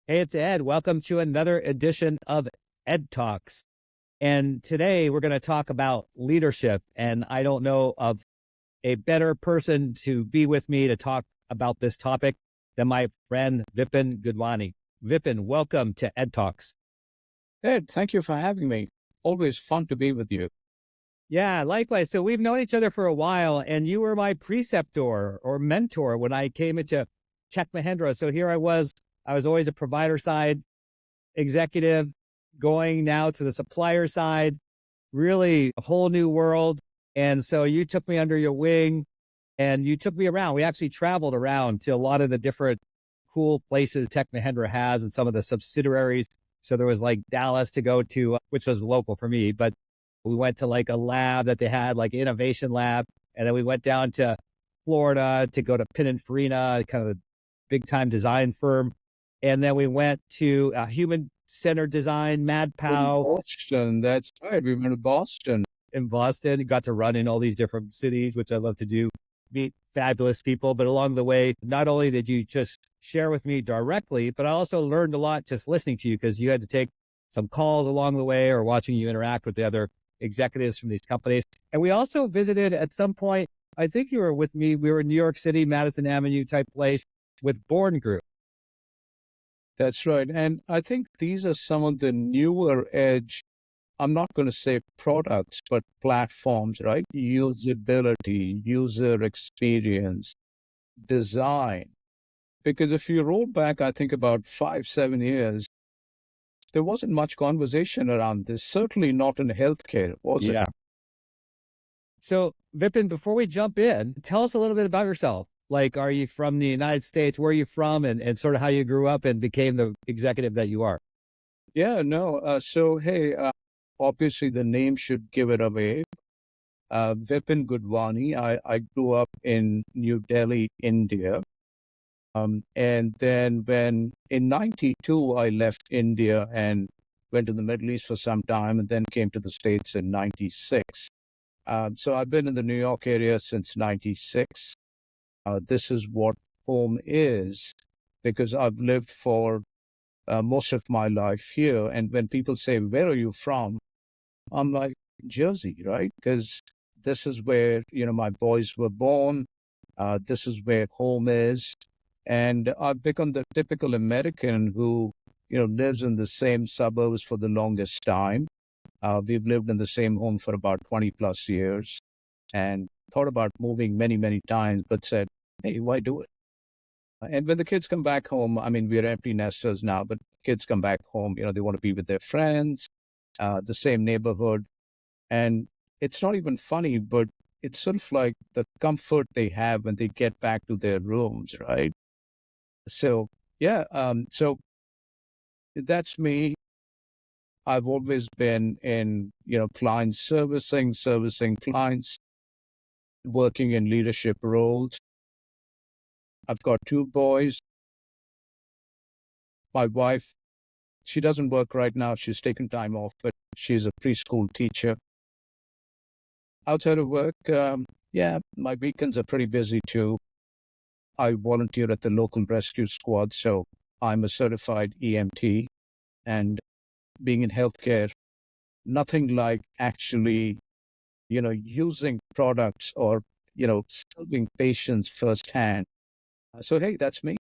Hey, it's Ed. Welcome to another edition of Ed Talks. And today we're going to talk about leadership. And I don't know of a better person to be with me to talk about this topic than my friend Vipin Gudwani. Vipin, welcome to Ed Talks. Ed, thank you for having me. Always fun to be with you. Yeah, likewise. So we've known each other for a while, and you were my preceptor or mentor when I came into Tech Mahindra. So here I was always a provider side executive, going now to the supplier side, really a whole new world. And so you took me under your wing and you took me around. We actually traveled around to a lot of the different cool places Tech Mahindra has and some of the subsidiaries. So there was like Dallas to go to, which was local for me, but we went to like a lab that they had, like innovation lab. And then we went down to Florida to go to Pininfarina, kind of the big time design firm. And then we went to human centered design, In MadPow Boston, that's right. We went to Boston. in Boston. Got to run in all these different cities, which I love to do, meet fabulous people. But along the way, not only did you just share with me directly, but I also learned a lot just listening to you because you had to take some calls along the way or watching you interact with the other executives from these companies. And we also visited at some point, I think you were with me, we were in New York City, Madison Avenue type place with Born Group. That's right. And I think these are some of the newer edge, I'm not going to say products, but platforms, right? Usability, user experience, design. Because if you roll back, I think about 5, 7 years, there wasn't much conversation around this, certainly not in healthcare, was it? Yeah. So, Vipin, before we jump in, tell us a little bit about yourself. Like, are you from the United States? Where are you from? And sort of how you grew up and became the executive that you are. Yeah, no. Obviously the name should give it away. Vipin Gudwani. I grew up in New Delhi, India. And then when in 92, I left India and went to the Middle East for some time and then came to the States in 96. So I've been in the New York area since 96. This is what home is because I've lived for most of my life here. And when people say, where are you from? I'm like, Jersey, right? Because this is where, my boys were born. This is where home is. And I've become the typical American who, lives in the same suburbs for the longest time. We've lived in the same home for about 20 plus years and thought about moving many, many times, but said, hey, why do it? And when the kids come back home, I mean, we're empty nesters now, but kids come back home, they want to be with their friends, the same neighborhood. And it's not even funny, but it's sort of like the comfort they have when they get back to their rooms, right? So, yeah, so that's me. I've always been in, client servicing clients, working in leadership roles. I've got 2 boys. My wife, she doesn't work right now. She's taken time off, but she's a preschool teacher. Outside of work, my weekends are pretty busy too. I volunteer at the local rescue squad, so I'm a certified EMT. And being in healthcare, nothing like actually, using products or, serving patients firsthand. So, hey, that's me.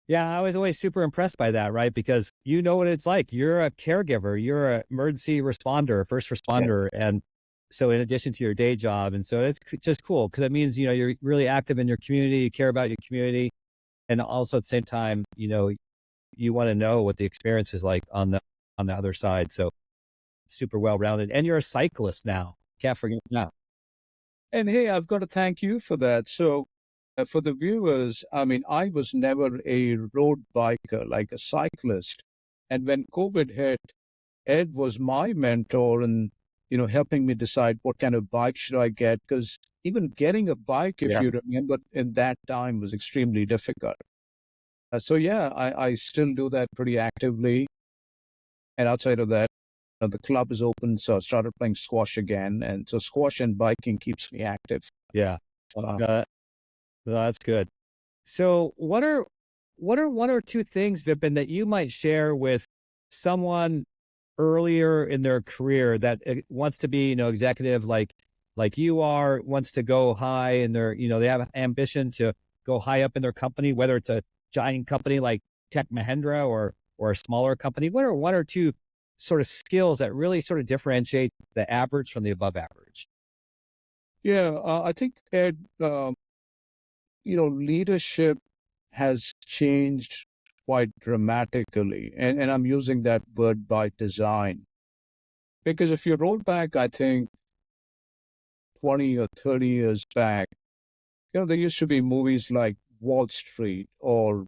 Yeah, I was always super impressed by that, right? Because you know what it's like. You're a caregiver, you're an emergency responder, first Yeah. responder. And so in addition to your day job, and so it's just cool because it means, you're really active in your community, you care about your community. And also at the same time, you want to know what the experience is like on the other side. So super well rounded. And you're a cyclist now. Can't forget that. And hey, I've got to thank you for that. So, for the viewers, I mean, I was never a road biker like a cyclist. And when COVID hit, Ed was my mentor and, helping me decide what kind of bike should I get. Because even getting a bike, if Yeah. you remember, in that time was extremely difficult. So, yeah, I still do that pretty actively. And outside of that, the club is open. So I started playing squash again. And so squash and biking keeps me active. Yeah. Uh, No, that's good. So what are one or two things, Vipin, that you might share with someone earlier in their career that wants to be, executive like you are, wants to go high in their, they have ambition to go high up in their company, whether it's a giant company like Tech Mahindra or a smaller company? What are one or two sort of skills that really sort of differentiate the average from the above average? Yeah, I think, Ed, leadership has changed quite dramatically. And I'm using that word by design. Because if you roll back, I think 20 or 30 years back, there used to be movies like Wall Street or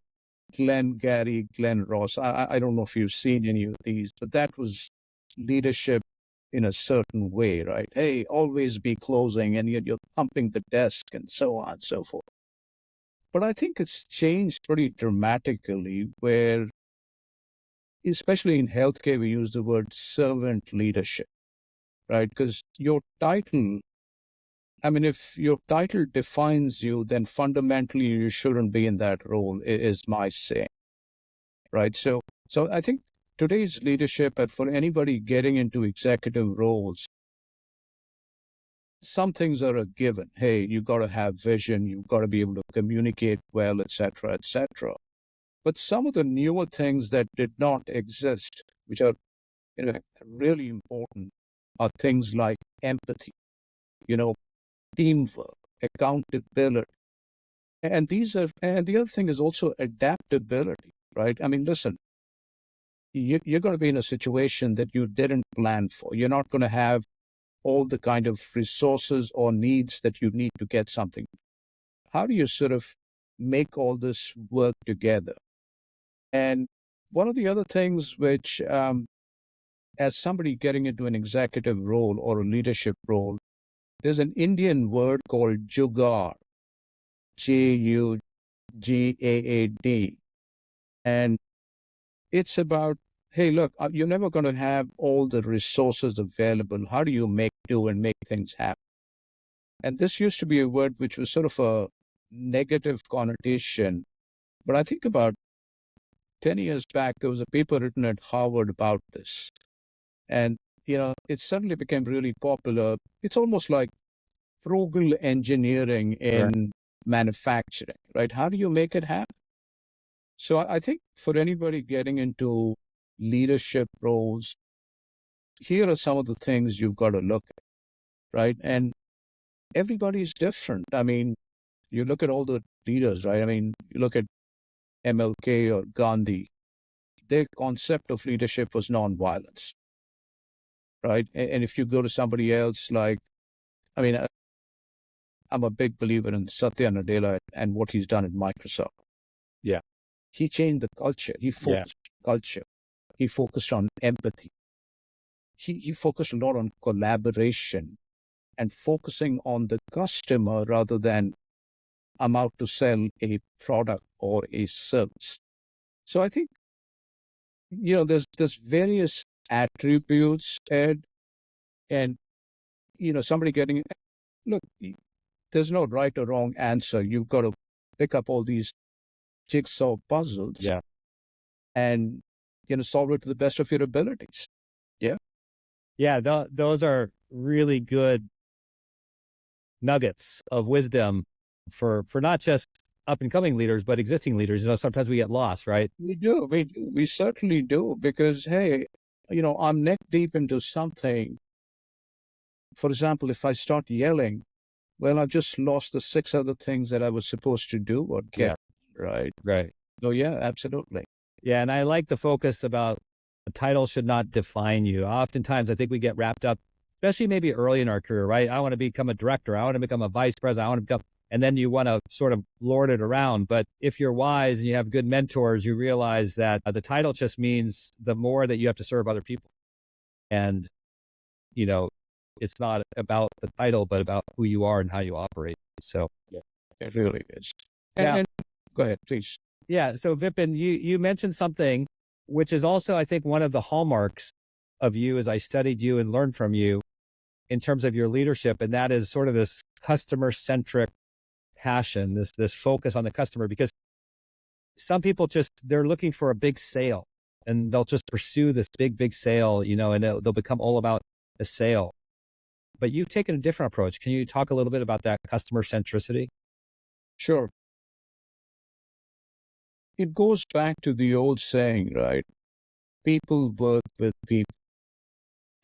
Glenn Glenn Ross. I don't know if you've seen any of these, but that was leadership in a certain way, right? Hey, always be closing, and yet you're thumping the desk and so on and so forth. But I think it's changed pretty dramatically where, especially in healthcare, we use the word servant leadership, right? Because your title, I mean, if your title defines you, then fundamentally you shouldn't be in that role, is my saying, right? So I think today's leadership, and for anybody getting into executive roles, some things are a given. Hey, you got to have vision, you've got to be able to communicate well, etc., etc. But some of the newer things that did not exist, which are really important, are things like empathy, teamwork, accountability. And the other thing is also adaptability, right? I mean, listen, you're going to be in a situation that you didn't plan for. You're not going to have all the kind of resources or needs that you need to get something. How do you sort of make all this work together? And one of the other things which, as somebody getting into an executive role or a leadership role, there's an Indian word called jugaad, Jugaad. And it's about, hey, look, you're never going to have all the resources available. How do you make do and make things happen? And this used to be a word which was sort of a negative connotation. But I think about 10 years back, there was a paper written at Harvard about this. And, it suddenly became really popular. It's almost like frugal engineering Sure. in manufacturing, right? How do you make it happen? So I think for anybody getting into leadership roles, here are some of the things you've got to look at, right? And everybody's different. I mean, you look at all the leaders, right? I mean, you look at MLK or Gandhi, their concept of leadership was nonviolence, right? And if you go to somebody else, like, I mean, I'm a big believer in Satya Nadella and what he's done at Microsoft. Yeah. He changed the culture. He Yeah. focused on culture. He focused on empathy. He focused a lot on collaboration and focusing on the customer rather than I'm out to sell a product or a service. So I think, there's various attributes, Ed, and, somebody getting, look, there's no right or wrong answer. You've got to pick up all these jigsaw puzzles Yeah. and, solve it to the best of your abilities. Yeah. Yeah. Those are really good nuggets of wisdom for not just up and coming leaders, but existing leaders. Sometimes we get lost, right? We do. We certainly do. Because, hey, I'm neck deep into something. For example, if I start yelling, well, I've just lost the 6 other things that I was supposed to do or Yeah. get, right? Right. So, yeah, absolutely. Yeah. And I like the focus about the title should not define you. Oftentimes I think we get wrapped up, especially maybe early in our career, right? I want to become a director. I want to become a vice president. I want to become, and then you want to sort of lord it around. But if you're wise and you have good mentors, you realize that the title just means the more that you have to serve other people. And, you know, it's not about the title, but about who you are and how you operate. So, Yeah, it really is. now, And go ahead, please. yeah. So Vipin, you mentioned something, which is also, I think, one of the hallmarks of you as I studied you and learned from you in terms of your leadership. And that is sort of this customer centric passion, this focus on the customer, because some people they're looking for a big sale and they'll just pursue this big sale, and they'll become all about the sale. But you've taken a different approach. Can you talk a little bit about that customer centricity? Sure. It goes back to the old saying, right? People work with people.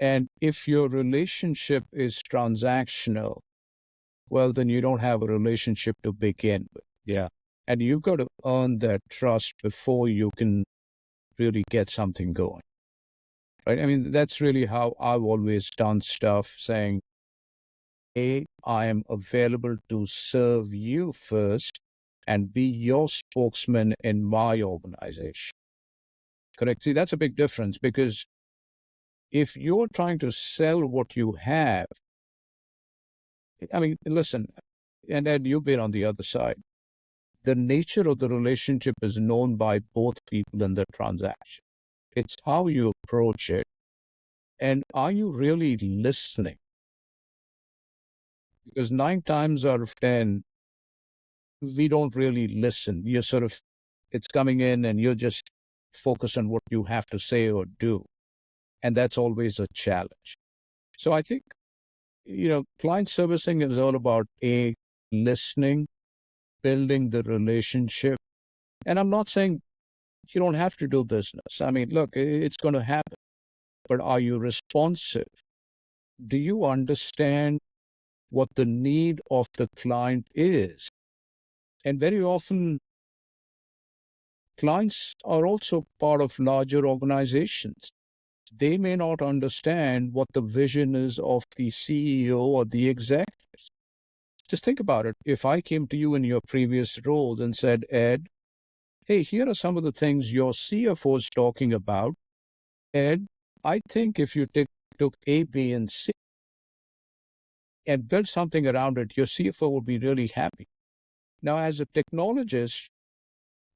And if your relationship is transactional, well, then you don't have a relationship to begin with. Yeah. And you've got to earn that trust before you can really get something going. Right? I mean, that's really how I've always done stuff, saying, A, I am available to serve you first and be your spokesman in my organization. Correct? See, that's a big difference, because if you're trying to sell what you have, I mean, listen, and Ed, you've been on the other side. The nature of the relationship is known by both people in the transaction. It's how you approach it. And are you really listening? Because 9 times out of 10, we don't really listen. You're it's coming in and you're just focused on what you have to say or do. And that's always a challenge. So I think, client servicing is all about listening, building the relationship. And I'm not saying you don't have to do business. I mean, look, it's going to happen. But are you responsive? Do you understand what the need of the client is? And very often, clients are also part of larger organizations. They may not understand what the vision is of the CEO or the executives. Just think about it. If I came to you in your previous roles and said, Ed, hey, here are some of the things your CFO is talking about. Ed, I think if you took A, B, and C and built something around it, your CFO would be really happy. Now, as a technologist,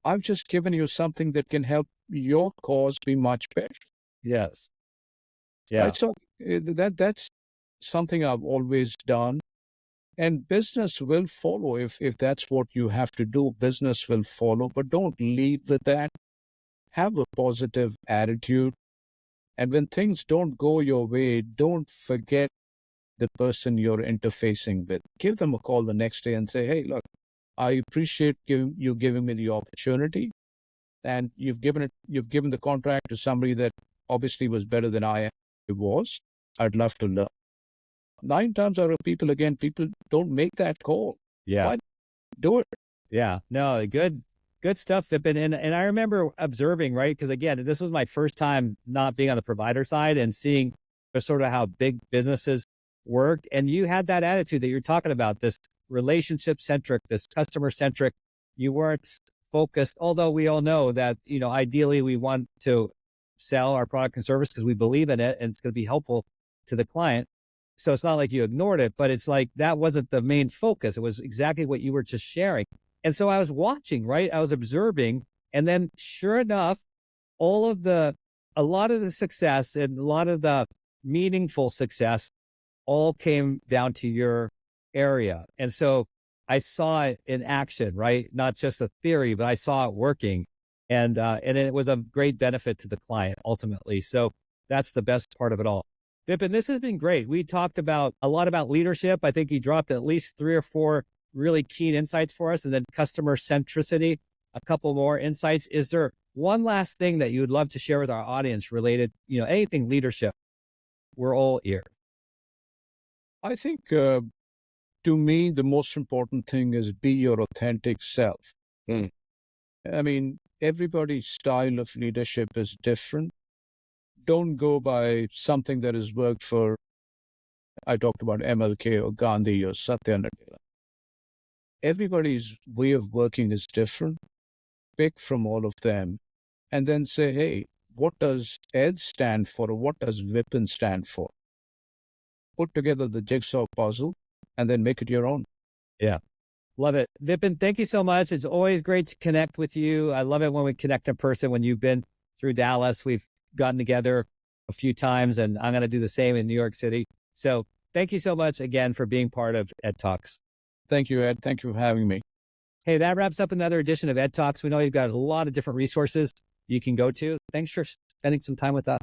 I've just given you something that can help your cause be much better. Yes. Yeah. Right? So that's something I've always done. And business will follow. If that's what you have to do, business will follow. But don't lead with that. Have a positive attitude. And when things don't go your way, don't forget the person you're interfacing with. Give them a call the next day and say, hey, look, I appreciate you giving me the opportunity. And you've given the contract to somebody that obviously was better than I was. I'd love to learn. 9 times out of people don't make that call. Yeah. Why do it? Yeah. No, good stuff, Vipin. And I remember observing, right? Because again, this was my first time not being on the provider side and seeing sort of how big businesses worked. And you had that attitude that you're talking about, this relationship centric, this customer centric. You weren't focused, although we all know that, ideally we want to sell our product and service because we believe in it and it's going to be helpful to the client. So it's not like you ignored it, but it's like that wasn't the main focus. It was exactly what you were just sharing. And so I was watching, right? I was observing. And then sure enough, a lot of the success and a lot of the meaningful success all came down to your area. And so I saw it in action, right? Not just a theory, but I saw it working. And it was a great benefit to the client ultimately. So that's the best part of it all. Vipin, this has been great. We talked about a lot about leadership. I think you dropped at least 3 or 4 really keen insights for us, and then customer centricity, a couple more insights. Is there one last thing that you would love to share with our audience related, anything leadership? We're all ears. I think to me, the most important thing is be your authentic self. I mean, everybody's style of leadership is different. Don't go by something that has worked for, I talked about MLK or Gandhi or Satya Nadella. Everybody's way of working is different. Pick from all of them and then say, hey, what does Ed stand for or what does Vipin stand for? Put together the jigsaw puzzle and then make it your own. Yeah. Love it. Vipin, thank you so much. It's always great to connect with you. I love it when we connect in person. When you've been through Dallas, we've gotten together a few times, and I'm going to do the same in New York City. So thank you so much again for being part of EDTalks. Thank you, Ed. Thank you for having me. Hey, that wraps up another edition of Ed Talks. We know you've got a lot of different resources you can go to. Thanks for spending some time with us.